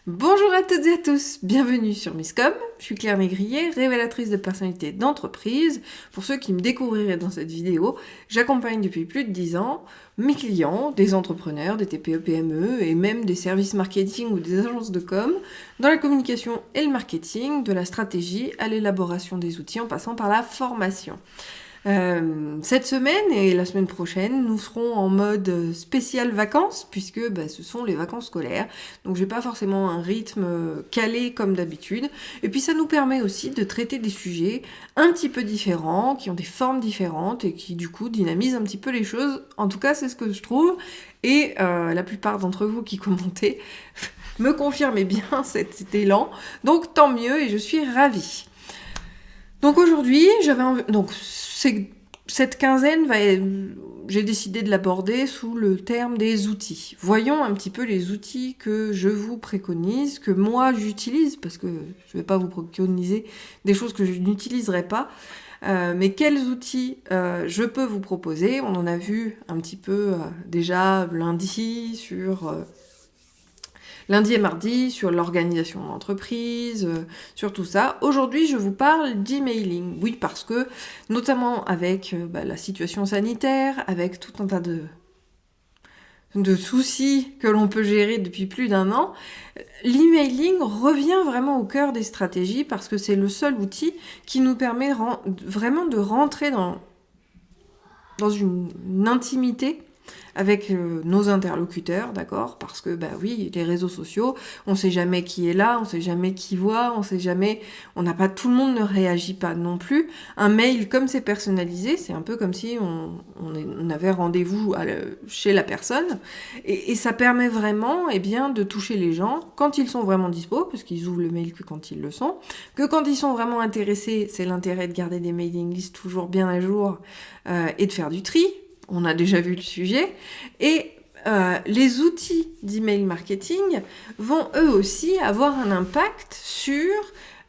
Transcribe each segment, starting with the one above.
Bonjour à toutes et à tous, bienvenue sur Misscom. Je suis Claire Négrier, révélatrice de personnalité d'entreprise. Pour ceux qui me découvriraient dans cette vidéo, j'accompagne depuis plus de 10 ans mes clients, des entrepreneurs, des TPE, PME et même des services marketing ou des agences de com dans la communication et le marketing, de la stratégie à l'élaboration des outils en passant par la formation. Cette semaine et la semaine prochaine, nous serons en mode spécial vacances, puisque ce sont les vacances scolaires. Donc j'ai pas forcément un rythme calé comme d'habitude. Et puis ça nous permet aussi de traiter des sujets un petit peu différents, qui ont des formes différentes et qui du coup dynamisent un petit peu les choses. En tout cas, c'est ce que je trouve. Et la plupart d'entre vous qui commentez me confirmez bien cet élan. Donc tant mieux et je suis ravie. Donc aujourd'hui, cette quinzaine j'ai décidé de l'aborder sous le terme des outils. Voyons un petit peu les outils que je vous préconise, que moi j'utilise, parce que je ne vais pas vous préconiser des choses que je n'utiliserai pas, mais quels outils je peux vous proposer. On en a vu un petit peu déjà lundi et mardi, sur l'organisation de l'entreprise, sur tout ça. Aujourd'hui, je vous parle d'emailing. Oui, parce que, notamment avec la situation sanitaire, avec tout un tas de soucis que l'on peut gérer depuis plus d'un an, l'emailing revient vraiment au cœur des stratégies parce que c'est le seul outil qui nous permet vraiment de rentrer dans une intimité avec nos interlocuteurs, d'accord ? Parce que, oui, les réseaux sociaux, on sait jamais qui est là, on sait jamais qui voit, tout le monde ne réagit pas non plus. Un mail, comme c'est personnalisé, c'est un peu comme si on avait rendez-vous chez la personne, et ça permet vraiment, de toucher les gens quand ils sont vraiment dispo, parce qu'ils ouvrent le mail que quand ils le sont, que quand ils sont vraiment intéressés, c'est l'intérêt de garder des mailing lists toujours bien à jour, et de faire du tri. On a déjà vu le sujet. Et les outils d'email marketing vont eux aussi avoir un impact sur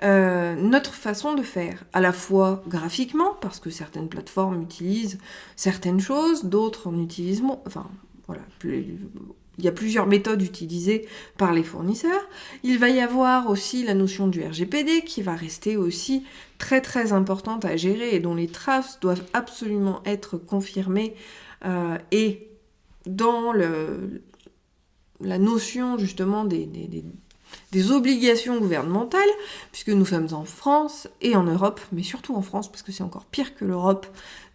notre façon de faire, à la fois graphiquement, parce que certaines plateformes utilisent certaines choses, d'autres en utilisent moins. Enfin, voilà. Il y a plusieurs méthodes utilisées par les fournisseurs. Il va y avoir aussi la notion du RGPD qui va rester aussi très très importante à gérer et dont les traces doivent absolument être confirmées et dans la notion justement des obligations gouvernementales, puisque nous sommes en France et en Europe, mais surtout en France, parce que c'est encore pire que l'Europe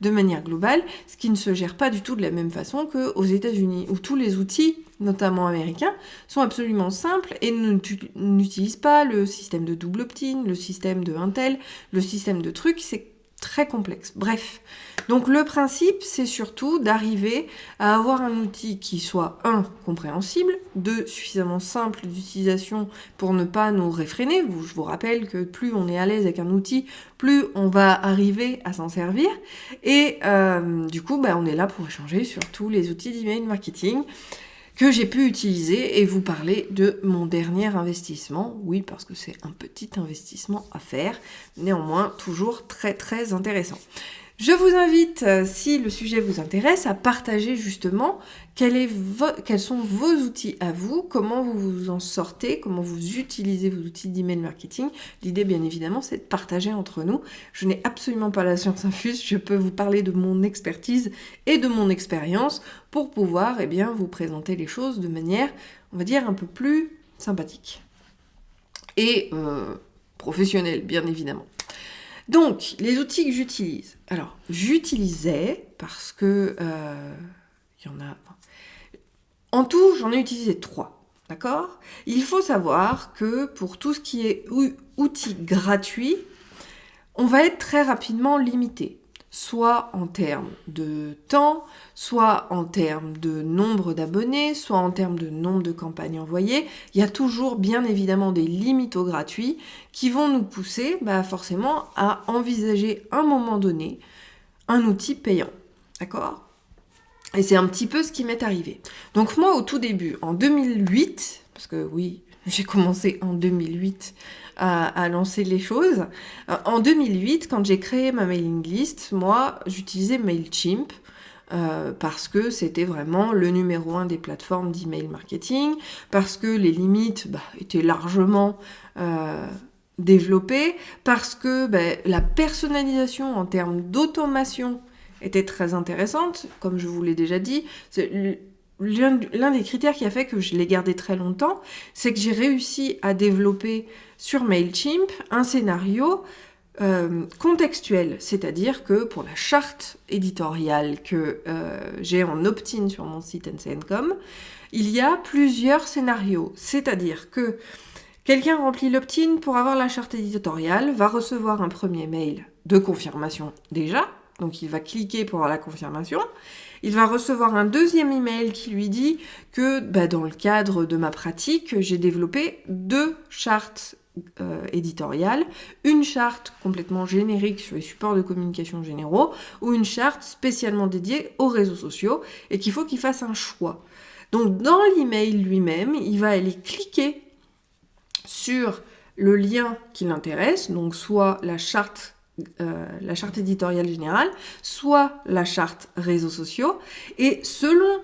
de manière globale, ce qui ne se gère pas du tout de la même façon qu'aux États-Unis, où tous les outils, notamment américains, sont absolument simples et n'utilisent pas le système de double opt-in, le système de Intel, le système de trucs, c'est très complexe. Bref, donc le principe, c'est surtout d'arriver à avoir un outil qui soit, compréhensible, suffisamment simple d'utilisation pour ne pas nous réfréner. Je vous rappelle que plus on est à l'aise avec un outil, plus on va arriver à s'en servir. Et du coup, on est là pour échanger sur tous les outils d'email marketing que j'ai pu utiliser et vous parler de mon dernier investissement. Oui, parce que c'est un petit investissement à faire, néanmoins toujours très très intéressant. Je vous invite, si le sujet vous intéresse, à partager justement quels sont vos outils à vous, comment vous vous en sortez, comment vous utilisez vos outils d'email marketing. L'idée, bien évidemment, c'est de partager entre nous. Je n'ai absolument pas la science infuse, je peux vous parler de mon expertise et de mon expérience pour pouvoir vous présenter les choses de manière, on va dire, un peu plus sympathique et professionnelle, bien évidemment. Donc, les outils que j'utilise. Alors, j'utilisais parce que il y en a. En tout, j'en ai utilisé 3. D'accord ? Il faut savoir que pour tout ce qui est outils gratuits, on va être très rapidement limité. Soit en termes de temps, soit en termes de nombre d'abonnés, soit en termes de nombre de campagnes envoyées. Il y a toujours bien évidemment des limites au gratuit qui vont nous pousser forcément à envisager à un moment donné un outil payant. D'accord ? Et c'est un petit peu ce qui m'est arrivé. Donc moi au tout début, en 2008, parce que oui, j'ai commencé en 2008 à lancer les choses. En 2008, quand j'ai créé ma mailing list, moi, j'utilisais MailChimp. parce que c'était vraiment le numéro 1 des plateformes d'email marketing, parce que les limites étaient largement développées, parce que la personnalisation en termes d'automation était très intéressante, comme je vous l'ai déjà dit. L'un des critères qui a fait que je l'ai gardé très longtemps, c'est que j'ai réussi à développer sur MailChimp un scénario contextuel, c'est-à-dire que pour la charte éditoriale que j'ai en opt-in sur mon site NCN.com, il y a plusieurs scénarios, c'est-à-dire que quelqu'un remplit l'opt-in pour avoir la charte éditoriale, va recevoir un premier mail de confirmation déjà, donc il va cliquer pour avoir la confirmation. Il va recevoir un deuxième email qui lui dit que dans le cadre de ma pratique, j'ai développé 2 chartes éditoriales, une charte complètement générique sur les supports de communication généraux ou une charte spécialement dédiée aux réseaux sociaux et qu'il faut qu'il fasse un choix. Donc dans l'email lui-même, il va aller cliquer sur le lien qui l'intéresse, donc soit la charte éditoriale générale, soit la charte réseaux sociaux, et selon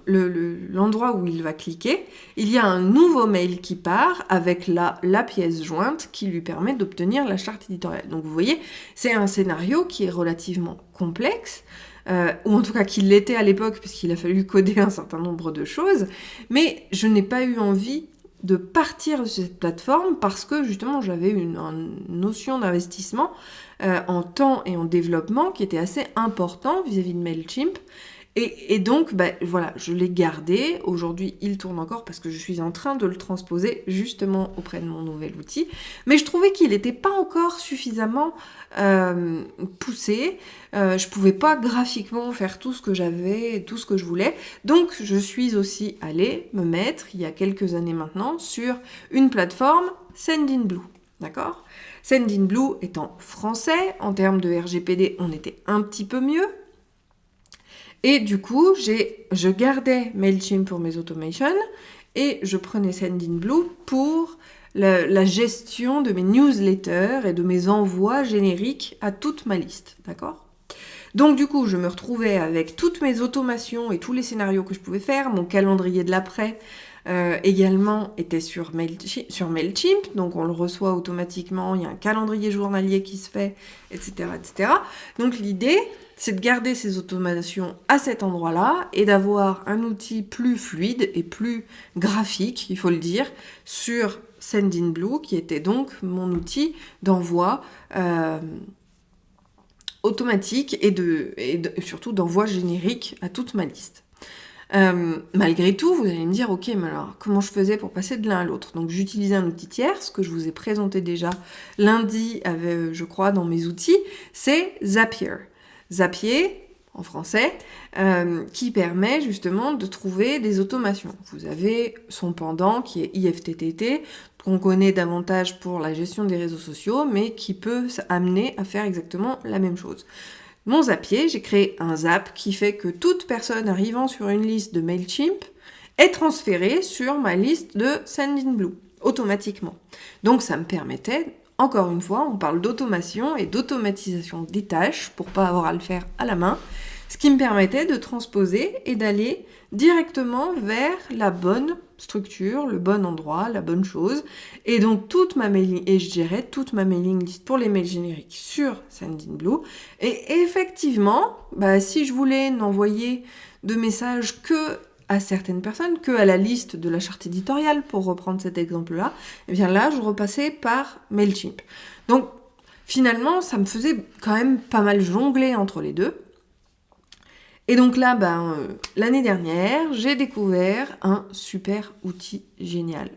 l'endroit où il va cliquer, il y a un nouveau mail qui part avec la pièce jointe qui lui permet d'obtenir la charte éditoriale. Donc vous voyez, c'est un scénario qui est relativement complexe, ou en tout cas qu'il l'était à l'époque, puisqu'il a fallu coder un certain nombre de choses, mais je n'ai pas eu envie de partir de cette plateforme parce que justement j'avais une notion d'investissement en temps et en développement qui était assez important vis-à-vis de MailChimp. Et donc, voilà, je l'ai gardé. Aujourd'hui, il tourne encore parce que je suis en train de le transposer justement auprès de mon nouvel outil. Mais je trouvais qu'il n'était pas encore suffisamment poussé. Je pouvais pas graphiquement faire tout ce que j'avais, tout ce que je voulais. Donc, je suis aussi allée me mettre, il y a quelques années maintenant, sur une plateforme Sendinblue. D'accord ? Sendinblue étant français, en termes de RGPD, on était un petit peu mieux. Et du coup, je gardais MailChimp pour mes automations et je prenais Sendinblue pour la gestion de mes newsletters et de mes envois génériques à toute ma liste, d'accord ? Donc du coup, je me retrouvais avec toutes mes automations et tous les scénarios que je pouvais faire, mon calendrier de l'après également était sur MailChimp, donc on le reçoit automatiquement, il y a un calendrier journalier qui se fait, etc., etc. Donc l'idée, c'est de garder ces automations à cet endroit-là et d'avoir un outil plus fluide et plus graphique, il faut le dire, sur Sendinblue, qui était donc mon outil d'envoi automatique et surtout d'envoi générique à toute ma liste. Malgré tout, vous allez me dire, ok, mais alors comment je faisais pour passer de l'un à l'autre ? Donc j'utilisais un outil tiers, ce que je vous ai présenté déjà lundi, je crois, dans mes outils, c'est Zapier. Zapier, en français, qui permet justement de trouver des automations. Vous avez son pendant qui est IFTTT, qu'on connaît davantage pour la gestion des réseaux sociaux, mais qui peut amener à faire exactement la même chose. Mon Zapier, j'ai créé un Zap qui fait que toute personne arrivant sur une liste de MailChimp est transférée sur ma liste de Sendinblue, automatiquement. Donc ça me permettait, encore une fois, on parle d'automation et d'automatisation des tâches pour pas avoir à le faire à la main, ce qui me permettait de transposer et d'aller directement vers la bonne structure, le bon endroit, la bonne chose. Et donc toute ma mailing, et je gérais toute ma mailing list pour les mails génériques sur Sendinblue. Et effectivement, si je voulais n'envoyer de messages que à certaines personnes, que à la liste de la charte éditoriale, pour reprendre cet exemple-là, et bien là, je repassais par MailChimp. Donc finalement, ça me faisait quand même pas mal jongler entre les deux. Et donc là, l'année dernière, j'ai découvert un super outil génial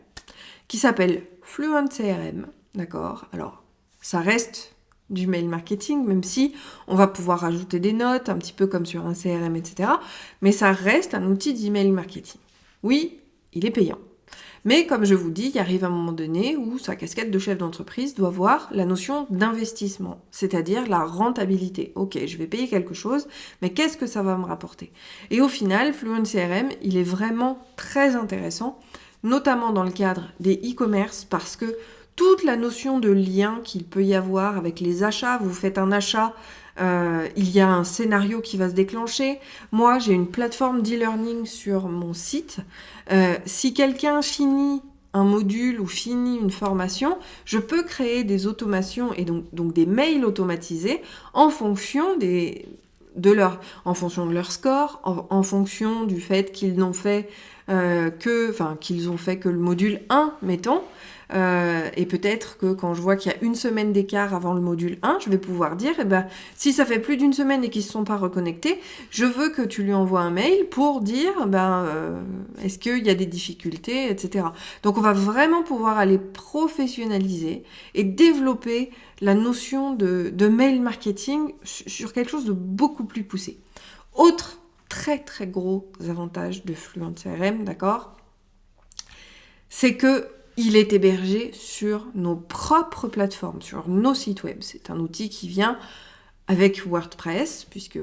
qui s'appelle Fluent CRM, d'accord ? Alors, ça reste du mail marketing, même si on va pouvoir ajouter des notes, un petit peu comme sur un CRM, etc. Mais ça reste un outil d'email marketing. Oui, il est payant. Mais comme je vous dis, il arrive un moment donné où sa casquette de chef d'entreprise doit voir la notion d'investissement, c'est-à-dire la rentabilité. Ok, je vais payer quelque chose, mais qu'est-ce que ça va me rapporter ? Et au final, Fluent CRM, il est vraiment très intéressant, notamment dans le cadre des e-commerce, parce que toute la notion de lien qu'il peut y avoir avec les achats, vous faites un achat il y a un scénario qui va se déclencher. Moi, j'ai une plateforme d'e-learning sur mon site. Si quelqu'un finit un module ou finit une formation, je peux créer des automations et donc des mails automatisés en fonction en fonction de leur score, en fonction du fait qu'ils n'ont fait qu'ils ont fait que le module 1, mettons. Et peut-être que quand je vois qu'il y a une semaine d'écart avant le module 1, je vais pouvoir dire, si ça fait plus d'une semaine et qu'ils ne se sont pas reconnectés, je veux que tu lui envoies un mail pour dire, est-ce qu'il y a des difficultés, etc. Donc on va vraiment pouvoir aller professionnaliser et développer la notion de mail marketing sur quelque chose de beaucoup plus poussé. Autre très très gros avantage de Fluent CRM, d'accord, c'est que il est hébergé sur nos propres plateformes, sur nos sites web. C'est un outil qui vient avec WordPress, puisque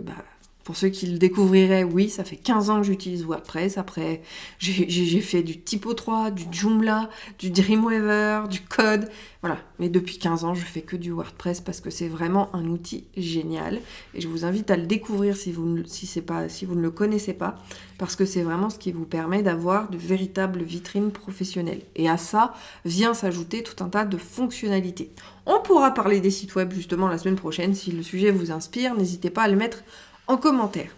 pour ceux qui le découvriraient, oui, ça fait 15 ans que j'utilise WordPress. Après, j'ai fait du Typo 3, du Joomla, du Dreamweaver, du Code. Voilà, mais depuis 15 ans, je fais que du WordPress parce que c'est vraiment un outil génial. Et je vous invite à le découvrir si vous ne le connaissez pas, parce que c'est vraiment ce qui vous permet d'avoir de véritables vitrines professionnelles. Et à ça vient s'ajouter tout un tas de fonctionnalités. On pourra parler des sites web justement la semaine prochaine. Si le sujet vous inspire, n'hésitez pas à le mettre en commentaire.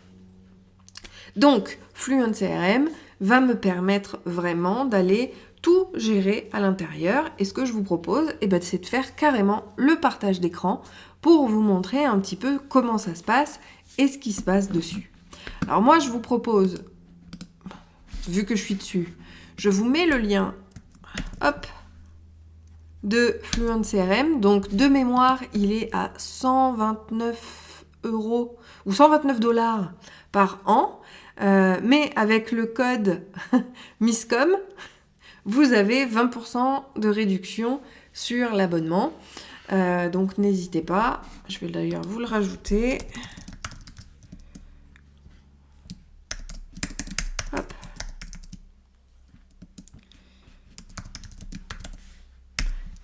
Donc, Fluent CRM va me permettre vraiment d'aller tout gérer à l'intérieur. Et ce que je vous propose, c'est de faire carrément le partage d'écran pour vous montrer un petit peu comment ça se passe et ce qui se passe dessus. Alors moi, je vous propose, vu que je suis dessus, je vous mets le lien, de Fluent CRM. Donc, de mémoire, il est à 129 € ou 129 $ par an. Mais avec le code MISCOM, vous avez 20% de réduction sur l'abonnement. Donc n'hésitez pas, je vais d'ailleurs vous le rajouter. Hop.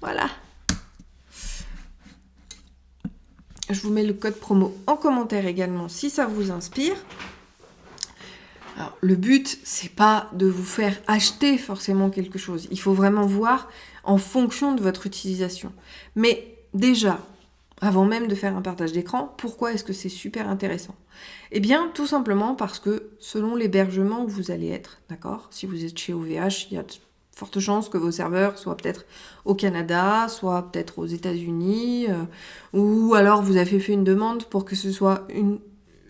Voilà. Je vous mets le code promo en commentaire également si ça vous inspire. Alors, le but, c'est pas de vous faire acheter forcément quelque chose. Il faut vraiment voir en fonction de votre utilisation. Mais déjà, avant même de faire un partage d'écran, pourquoi est-ce que c'est super intéressant ? Eh bien, tout simplement parce que selon l'hébergement où vous allez être, d'accord ? Si vous êtes chez OVH, il y a de fortes chances que vos serveurs soient peut-être au Canada, soit peut-être aux États-Unis, ou alors vous avez fait une demande pour que ce soit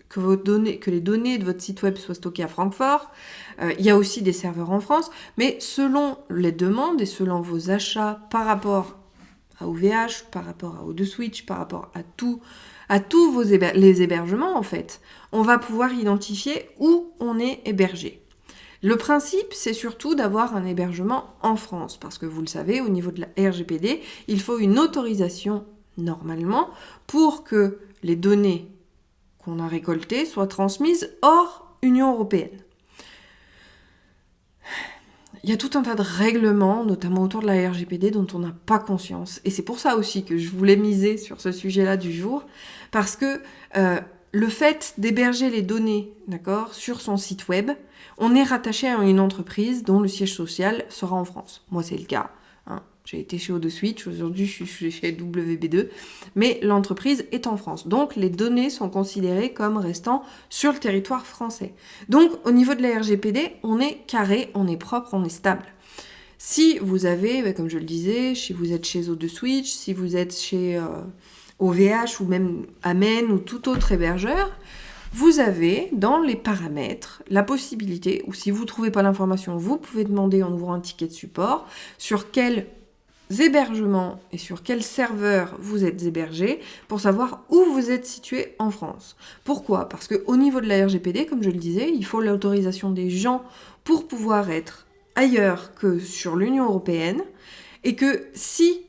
que les données de votre site web soient stockées à Francfort. Il y a aussi des serveurs en France, mais selon les demandes et selon vos achats par rapport à OVH, par rapport à O2Switch, par rapport à tous les hébergements, en fait, on va pouvoir identifier où on est hébergé. Le principe, c'est surtout d'avoir un hébergement en France, parce que vous le savez, au niveau de la RGPD, il faut une autorisation, normalement, pour que les données qu'on a récoltées soient transmises hors Union européenne. Il y a tout un tas de règlements, notamment autour de la RGPD, dont on n'a pas conscience. Et c'est pour ça aussi que je voulais miser sur ce sujet-là du jour, parce que le fait d'héberger les données, d'accord, sur son site web, on est rattaché à une entreprise dont le siège social sera en France. Moi, c'est le cas. J'ai été chez O2Switch, aujourd'hui je suis chez WB2, mais l'entreprise est en France. Donc les données sont considérées comme restant sur le territoire français. Donc au niveau de la RGPD, on est carré, on est propre, on est stable. Si vous avez, comme je le disais, si vous êtes chez O2Switch, si vous êtes chez OVH ou même Amen ou tout autre hébergeur, vous avez dans les paramètres la possibilité, ou si vous ne trouvez pas l'information, vous pouvez demander en ouvrant un ticket de support sur quel hébergements et sur quel serveur vous êtes hébergé pour savoir où vous êtes situé en France. Pourquoi ? Parce qu'au niveau de la RGPD, comme je le disais, il faut l'autorisation des gens pour pouvoir être ailleurs que sur l'Union européenne et que si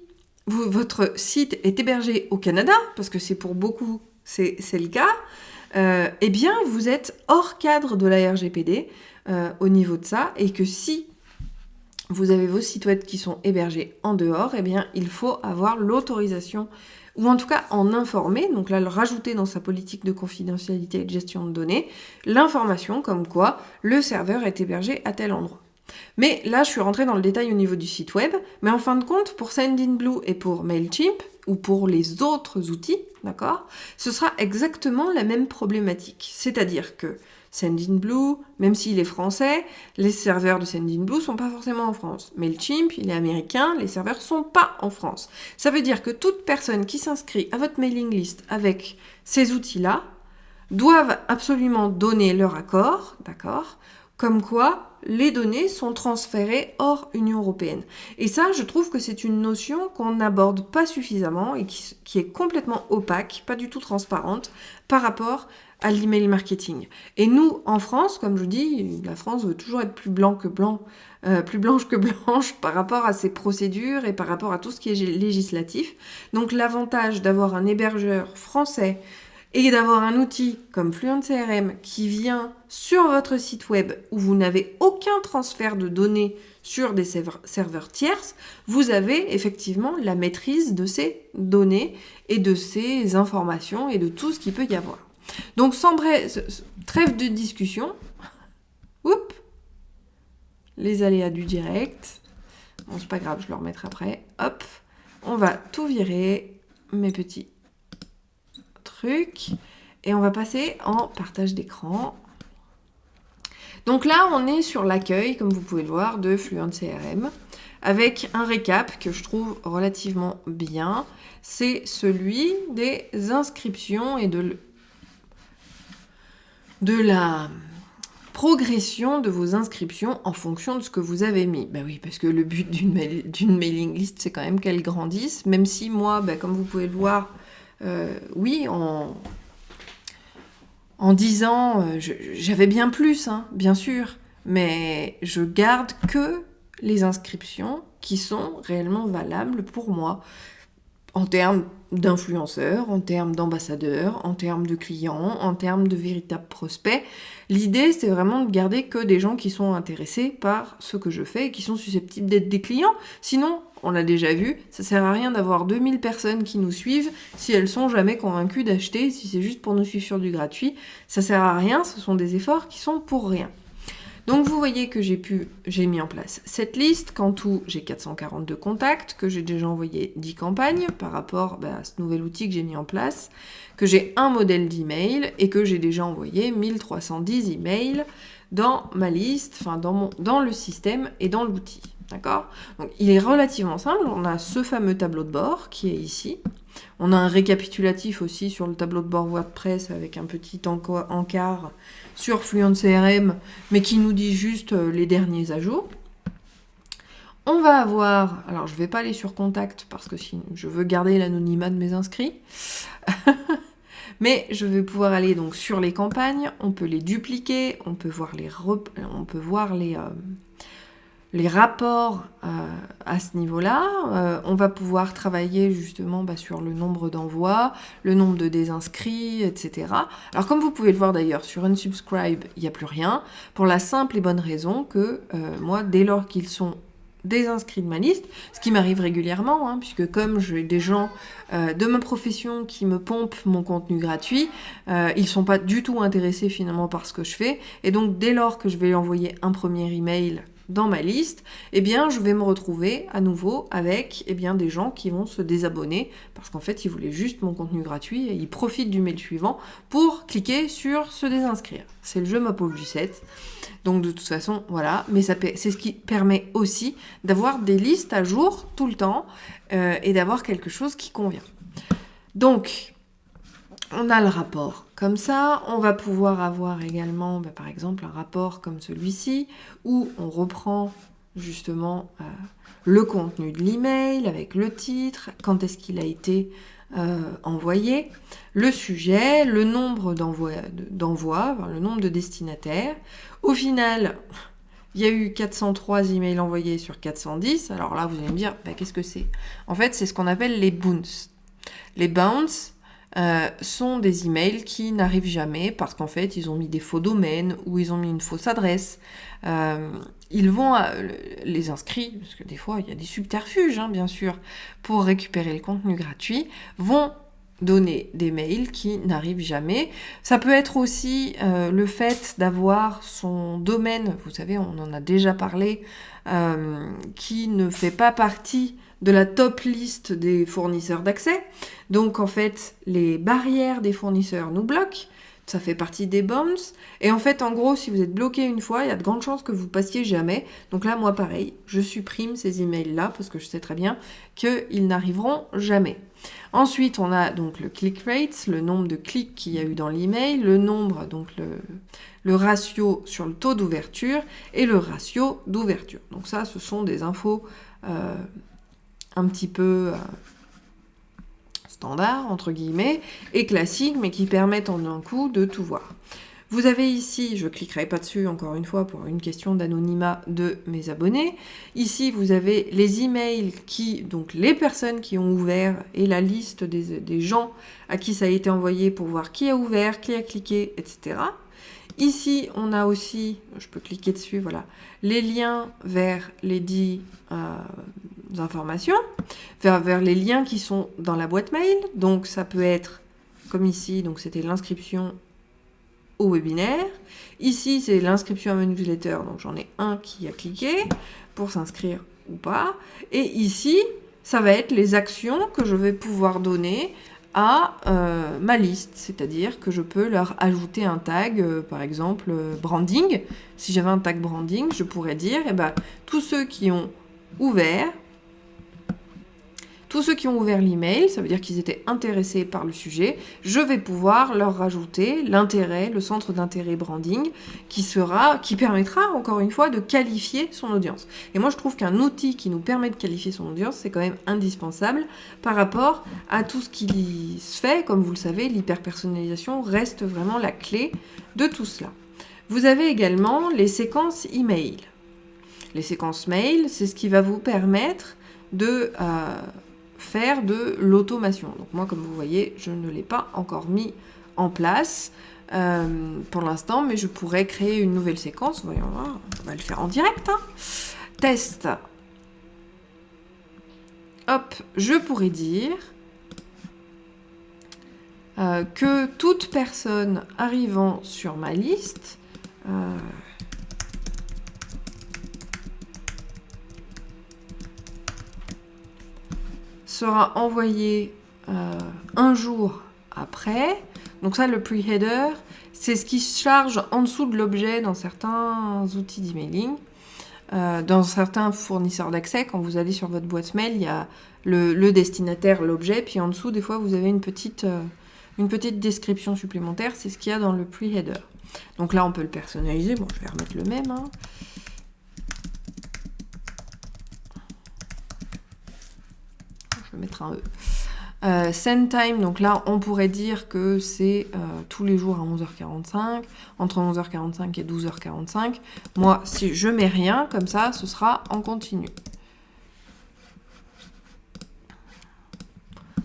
votre site est hébergé au Canada, parce que c'est pour beaucoup, c'est le cas, eh bien vous êtes hors cadre de la RGPD au niveau de ça et que si vous avez vos sites web qui sont hébergés en dehors, eh bien, il faut avoir l'autorisation ou en tout cas en informer, donc là le rajouter dans sa politique de confidentialité et de gestion de données, l'information comme quoi le serveur est hébergé à tel endroit. Mais là, je suis rentrée dans le détail au niveau du site web, mais en fin de compte, pour Sendinblue et pour Mailchimp, ou pour les autres outils, d'accord, ce sera exactement la même problématique. C'est-à-dire que Sendinblue, même s'il est français, les serveurs de Sendinblue sont pas forcément en France. Mailchimp, il est américain, les serveurs sont pas en France. Ça veut dire que toute personne qui s'inscrit à votre mailing list avec ces outils-là doivent absolument donner leur accord, d'accord, comme quoi les données sont transférées hors Union européenne. Et ça, je trouve que c'est une notion qu'on n'aborde pas suffisamment et qui est complètement opaque, pas du tout transparente par rapport à l'email marketing. Et nous, en France, comme je dis, la France veut toujours être plus blanche que blanche par rapport à ses procédures et par rapport à tout ce qui est législatif. Donc l'avantage d'avoir un hébergeur français et d'avoir un outil comme Fluent CRM qui vient sur votre site web où vous n'avez aucun transfert de données sur des serveurs tierces, vous avez effectivement la maîtrise de ces données et de ces informations et de tout ce qu'il peut y avoir. Donc sans trêve de discussion, les aléas du direct, bon c'est pas grave, je le remettrai après, hop, on va tout virer, mes petits trucs, et on va passer en partage d'écran. Donc là, on est sur l'accueil, comme vous pouvez le voir, de Fluent CRM, avec un récap que je trouve relativement bien. C'est celui des inscriptions et de la progression de vos inscriptions en fonction de ce que vous avez mis. Ben oui, parce que le but d'une mailing list, c'est quand même qu'elle grandisse, même si moi, comme vous pouvez le voir, oui, en 10 ans, j'avais bien plus, hein, bien sûr, mais je garde que les inscriptions qui sont réellement valables pour moi, en termes d'influenceurs, en termes d'ambassadeurs, en termes de clients, en termes de véritables prospects. L'idée, c'est vraiment de garder que des gens qui sont intéressés par ce que je fais et qui sont susceptibles d'être des clients. Sinon, on l'a déjà vu, ça sert à rien d'avoir 2000 personnes qui nous suivent si elles sont jamais convaincues d'acheter, si c'est juste pour nous suivre sur du gratuit. Ça sert à rien, ce sont des efforts qui sont pour rien. Donc vous voyez que j'ai mis en place cette liste, qu'en tout j'ai 442 contacts, que j'ai déjà envoyé 10 campagnes par rapport à ce nouvel outil que j'ai mis en place, que j'ai un modèle d'email et que j'ai déjà envoyé 1310 emails dans ma liste, enfin dans le système et dans l'outil. D'accord ? Donc il est relativement simple, on a ce fameux tableau de bord qui est ici. On a un récapitulatif aussi sur le tableau de bord WordPress avec un petit encart sur Fluent CRM, mais qui nous dit juste les derniers ajouts. On va avoir, alors je ne vais pas aller sur Contact parce que sinon je veux garder l'anonymat de mes inscrits, mais je vais pouvoir aller donc sur les campagnes, on peut les dupliquer, on peut voir les rapports à ce niveau-là. On va pouvoir travailler justement sur le nombre d'envois, le nombre de désinscrits, etc. Alors comme vous pouvez le voir d'ailleurs, sur Unsubscribe, il n'y a plus rien, pour la simple et bonne raison que moi, dès lors qu'ils sont désinscrits de ma liste, ce qui m'arrive régulièrement, hein, puisque comme j'ai des gens de ma profession qui me pompent mon contenu gratuit, ils sont pas du tout intéressés finalement par ce que je fais, et donc dès lors que je vais envoyer un premier email dans ma liste, je vais me retrouver à nouveau avec des gens qui vont se désabonner parce qu'en fait, ils voulaient juste mon contenu gratuit et ils profitent du mail suivant pour cliquer sur se désinscrire. C'est le jeu ma pauvre Lucette. Donc de toute façon, voilà. Mais c'est ce qui permet aussi d'avoir des listes à jour tout le temps et d'avoir quelque chose qui convient. Donc, on a le rapport comme ça, on va pouvoir avoir également, par exemple, un rapport comme celui-ci, où on reprend justement le contenu de l'email avec le titre, quand est-ce qu'il a été envoyé, le sujet, le nombre d'envois, le nombre de destinataires. Au final, il y a eu 403 emails envoyés sur 410. Alors là, vous allez me dire, qu'est-ce que c'est ? En fait, c'est ce qu'on appelle les bounce. Les bounce, sont des emails qui n'arrivent jamais parce qu'en fait ils ont mis des faux domaines ou ils ont mis une fausse adresse. ils vont, les inscrits, parce que des fois il y a des subterfuges, hein, bien sûr, pour récupérer le contenu gratuit, vont donner des mails qui n'arrivent jamais. Ça peut être aussi le fait d'avoir son domaine, vous savez, on en a déjà parlé, qui ne fait pas partie de la top liste des fournisseurs d'accès. Donc en fait, les barrières des fournisseurs nous bloquent. Ça fait partie des bombs. Et en fait, en gros, si vous êtes bloqué une fois, il y a de grandes chances que vous passiez jamais. Donc là, moi, pareil, je supprime ces emails-là parce que je sais très bien qu'ils n'arriveront jamais. Ensuite, on a donc le click rate, le nombre de clics qu'il y a eu dans l'email, le nombre, donc le ratio sur le taux d'ouverture et le ratio d'ouverture. Donc ça, ce sont des infos un petit peu standard, entre guillemets, et classiques, mais qui permettent en un coup de tout voir. Vous avez ici, je ne cliquerai pas dessus encore une fois pour une question d'anonymat de mes abonnés. Ici, vous avez les emails donc les personnes qui ont ouvert et la liste des gens à qui ça a été envoyé pour voir qui a ouvert, qui a cliqué, etc. Ici, on a aussi, je peux cliquer dessus, voilà, les liens vers les 10 informations, vers les liens qui sont dans la boîte mail. Donc, ça peut être, comme ici, donc c'était l'inscription au webinaire. Ici, c'est l'inscription à ma newsletter, donc j'en ai un qui a cliqué pour s'inscrire ou pas. Et ici, ça va être les actions que je vais pouvoir donner à ma liste, c'est-à-dire que je peux leur ajouter un tag, par exemple branding. Si j'avais un tag branding, je pourrais dire, tous ceux qui ont ouvert l'email, ça veut dire qu'ils étaient intéressés par le sujet, je vais pouvoir leur rajouter l'intérêt, le centre d'intérêt branding, qui permettra, encore une fois, de qualifier son audience. Et moi, je trouve qu'un outil qui nous permet de qualifier son audience, c'est quand même indispensable par rapport à tout ce qui se fait. Comme vous le savez, l'hyperpersonnalisation reste vraiment la clé de tout cela. Vous avez également les séquences email. Les séquences mail, c'est ce qui va vous permettre de faire de l'automation. Donc moi, comme vous voyez, je ne l'ai pas encore mis en place pour l'instant, mais je pourrais créer une nouvelle séquence. Voyons voir, on va le faire en direct. Hein. Test. Hop, je pourrais dire que toute personne arrivant sur ma liste sera envoyé un jour après. Donc ça, le pre-header, c'est ce qui se charge en dessous de l'objet dans certains outils d'emailing. Dans certains fournisseurs d'accès, quand vous allez sur votre boîte mail, il y a le destinataire, l'objet, puis en dessous, des fois, vous avez une petite description supplémentaire. C'est ce qu'il y a dans le pre-header. Donc là, on peut le personnaliser. Bon, je vais remettre le même. Hein. Je vais mettre un E. Send time, donc là, on pourrait dire que c'est tous les jours à 11h45, entre 11h45 et 12h45. Moi, si je mets rien, comme ça, ce sera en continu.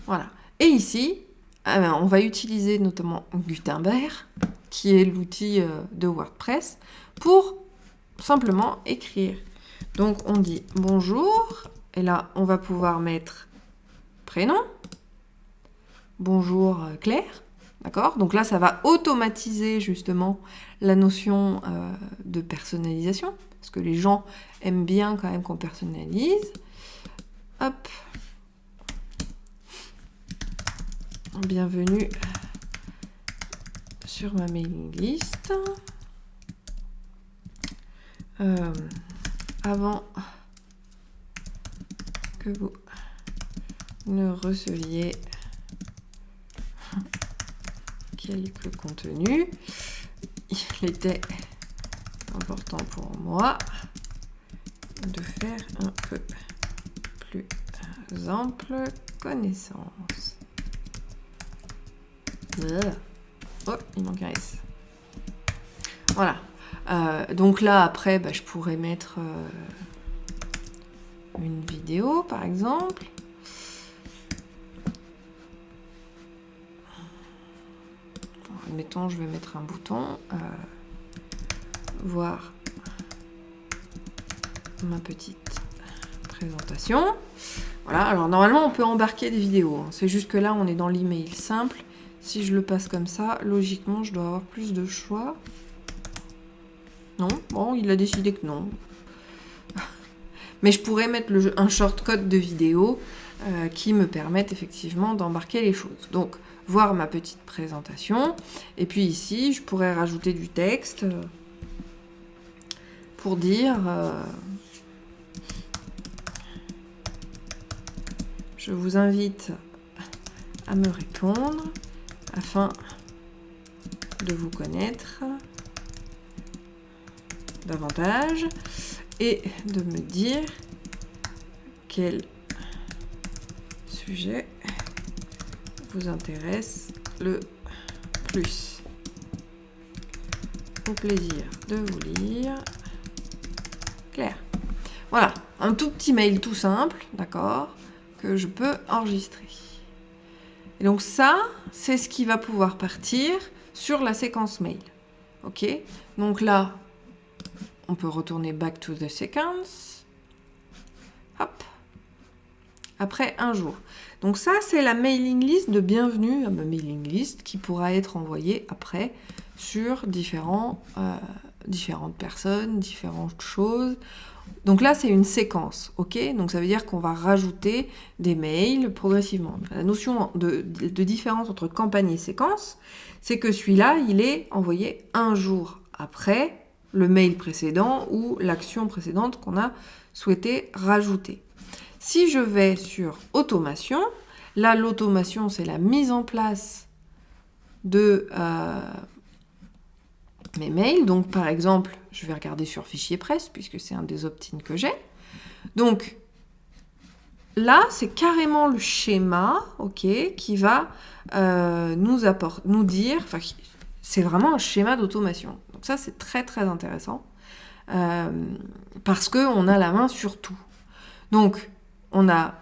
Voilà. Et ici, on va utiliser notamment Gutenberg, qui est l'outil de WordPress, pour simplement écrire. Donc, on dit bonjour, et là, on va pouvoir mettre prénom. Bonjour Claire, d'accord? Donc là, ça va automatiser justement la notion de personnalisation, parce que les gens aiment bien quand même qu'on personnalise. Hop. Bienvenue sur ma mailing list. Avant que vous ne receviez quelques contenus, il était important pour moi de faire un peu plus ample connaissance. Oh, il manque un S. Voilà. Donc là, après, je pourrais mettre une vidéo, par exemple. Admettons, je vais mettre un bouton. Voir ma petite présentation. Voilà, alors normalement on peut embarquer des vidéos, hein. C'est juste que là on est dans l'email simple. Si je le passe comme ça, logiquement je dois avoir plus de choix. Non, bon, il a décidé que non. Mais je pourrais mettre un shortcode de vidéo qui me permette effectivement d'embarquer les choses. Donc, voir ma petite présentation. Et puis ici, je pourrais rajouter du texte pour dire... je vous invite à me répondre afin de vous connaître davantage et de me dire quel sujet vous intéresse le plus. Au plaisir de vous lire. Claire. Voilà, un tout petit mail tout simple, d'accord, que je peux enregistrer. Et donc ça, c'est ce qui va pouvoir partir sur la séquence mail. Ok, donc là, on peut retourner back to the sequence. Hop. Après un jour. Donc ça, c'est la mailing list de bienvenue à ma mailing list qui pourra être envoyée après sur différentes personnes, différentes choses. Donc là, c'est une séquence, ok? Donc ça veut dire qu'on va rajouter des mails progressivement. La notion de différence entre campagne et séquence, c'est que celui-là, il est envoyé un jour après le mail précédent ou l'action précédente qu'on a souhaité rajouter. Si je vais sur automation, là, l'automation, c'est la mise en place de mes mails. Donc, par exemple, je vais regarder sur fichier presse, puisque c'est un des opt-in que j'ai. Donc, là, c'est carrément le schéma, ok, qui va nous dire... Enfin, c'est vraiment un schéma d'automation. Donc ça, c'est très, très intéressant. Parce qu'on a la main sur tout. Donc, on a...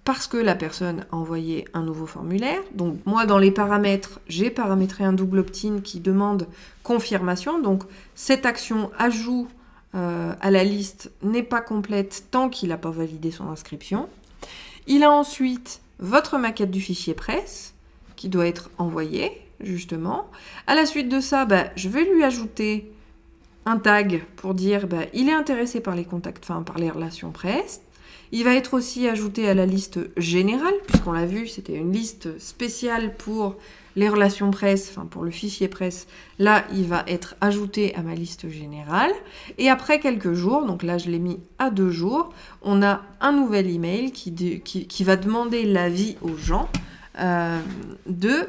Parce que la personne a envoyé un nouveau formulaire. Donc, moi, dans les paramètres, j'ai paramétré un double opt-in qui demande confirmation. Donc, cette action ajout à la liste n'est pas complète tant qu'il n'a pas validé son inscription. Il a ensuite votre maquette du fichier presse qui doit être envoyée, justement. À la suite de ça, je vais lui ajouter un tag pour dire il est intéressé par les contacts, enfin par les relations presse. Il va être aussi ajouté à la liste générale, puisqu'on l'a vu, c'était une liste spéciale pour les relations presse, enfin pour le fichier presse. Là, il va être ajouté à ma liste générale. Et après quelques jours, donc là je l'ai mis à 2 jours, on a un nouvel email qui va demander l'avis aux gens de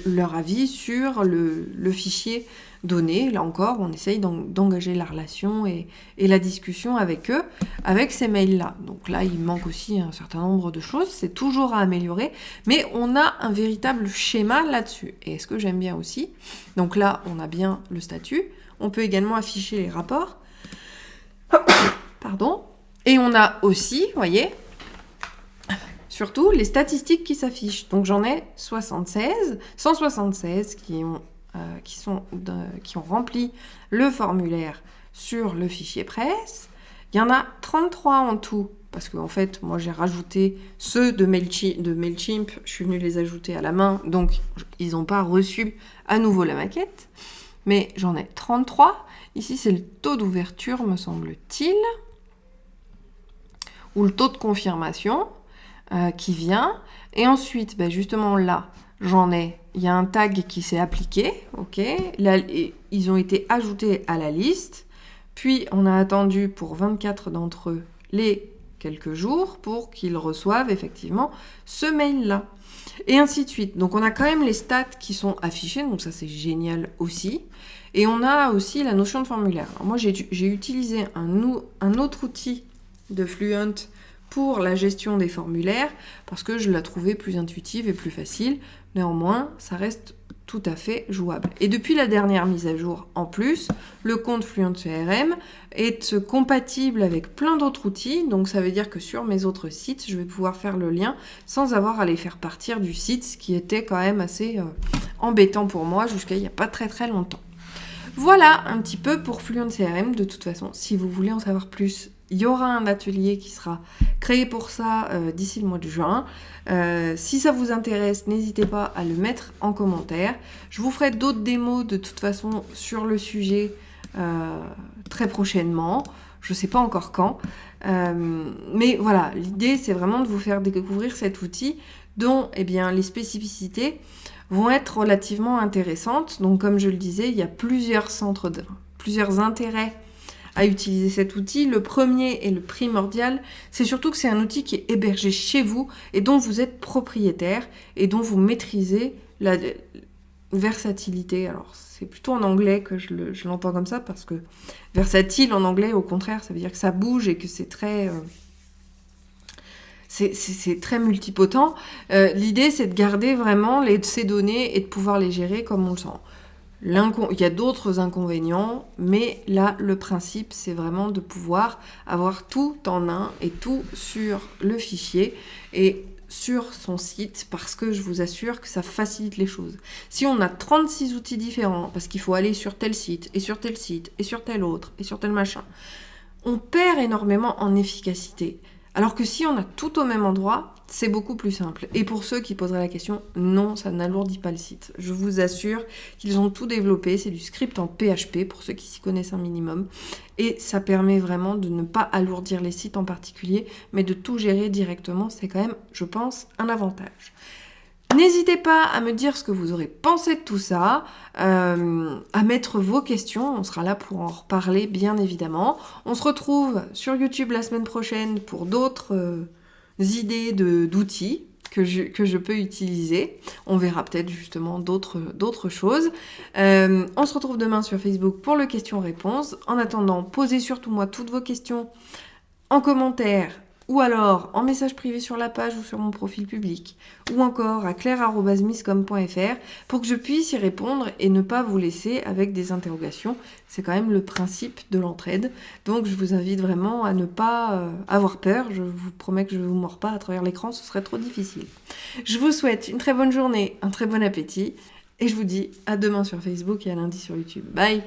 leur avis sur le fichier donné. Là encore, on essaye d'engager la relation et la discussion avec eux, avec ces mails-là. Donc là, il manque aussi un certain nombre de choses, c'est toujours à améliorer, mais on a un véritable schéma là-dessus. Et ce que j'aime bien aussi, donc là, on a bien le statut, on peut également afficher les rapports, pardon, et on a aussi, vous voyez, surtout les statistiques qui s'affichent. Donc j'en ai 176 qui ont rempli le formulaire sur le fichier presse. Il y en a 33 en tout, parce qu'en fait, moi j'ai rajouté ceux de Mailchimp, je suis venue les ajouter à la main, donc ils n'ont pas reçu à nouveau la maquette. Mais j'en ai 33. Ici, c'est le taux d'ouverture, me semble-t-il, ou le taux de confirmation qui vient. Et ensuite, justement là, il y a un tag qui s'est appliqué, ok. Là, ils ont été ajoutés à la liste, puis on a attendu pour 24 d'entre eux les quelques jours pour qu'ils reçoivent effectivement ce mail-là. Et ainsi de suite. Donc on a quand même les stats qui sont affichés, donc ça c'est génial aussi. Et on a aussi la notion de formulaire. Alors moi j'ai utilisé un autre outil de Fluent pour la gestion des formulaires, parce que je la trouvais plus intuitive et plus facile. Néanmoins, ça reste tout à fait jouable. Et depuis la dernière mise à jour, en plus, le compte Fluent CRM est compatible avec plein d'autres outils. Donc ça veut dire que sur mes autres sites, je vais pouvoir faire le lien sans avoir à les faire partir du site, ce qui était quand même assez embêtant pour moi jusqu'à il n'y a pas très très longtemps. Voilà un petit peu pour Fluent CRM. De toute façon, si vous voulez en savoir plus, il y aura un atelier qui sera créé pour ça d'ici le mois de juin. Si ça vous intéresse, n'hésitez pas à le mettre en commentaire. Je vous ferai d'autres démos de toute façon sur le sujet très prochainement. Je ne sais pas encore quand. Mais voilà, l'idée c'est vraiment de vous faire découvrir cet outil dont les spécificités vont être relativement intéressantes. Donc comme je le disais, il y a plusieurs intérêts à utiliser cet outil. Le premier et le primordial, c'est surtout que c'est un outil qui est hébergé chez vous et dont vous êtes propriétaire et dont vous maîtrisez la versatilité. Alors c'est plutôt en anglais que je l'entends comme ça, parce que versatile en anglais, au contraire, ça veut dire que ça bouge et que c'est très... C'est très multipotent. L'idée, c'est de garder vraiment ces données et de pouvoir les gérer comme on le sent. Il y a d'autres inconvénients, mais là, le principe, c'est vraiment de pouvoir avoir tout en un et tout sur le fichier et sur son site, parce que je vous assure que ça facilite les choses. Si on a 36 outils différents, parce qu'il faut aller sur tel site, et sur tel site, et sur tel autre, et sur tel machin, on perd énormément en efficacité. Alors que si on a tout au même endroit, c'est beaucoup plus simple. Et pour ceux qui poseraient la question, non, ça n'alourdit pas le site. Je vous assure qu'ils ont tout développé. C'est du script en PHP, pour ceux qui s'y connaissent un minimum. Et ça permet vraiment de ne pas alourdir les sites en particulier, mais de tout gérer directement. C'est quand même, je pense, un avantage. N'hésitez pas à me dire ce que vous aurez pensé de tout ça, à mettre vos questions, on sera là pour en reparler bien évidemment. On se retrouve sur YouTube la semaine prochaine pour d'autres idées d'outils que je peux utiliser. On verra peut-être justement d'autres choses. On se retrouve demain sur Facebook pour le question-réponse. En attendant, posez surtout moi toutes vos questions en commentaire, ou alors en message privé sur la page ou sur mon profil public, ou encore à claire@misscom.fr pour que je puisse y répondre et ne pas vous laisser avec des interrogations. C'est quand même le principe de l'entraide. Donc je vous invite vraiment à ne pas avoir peur. Je vous promets que je ne vous mords pas à travers l'écran, ce serait trop difficile. Je vous souhaite une très bonne journée, un très bon appétit, et je vous dis à demain sur Facebook et à lundi sur YouTube. Bye!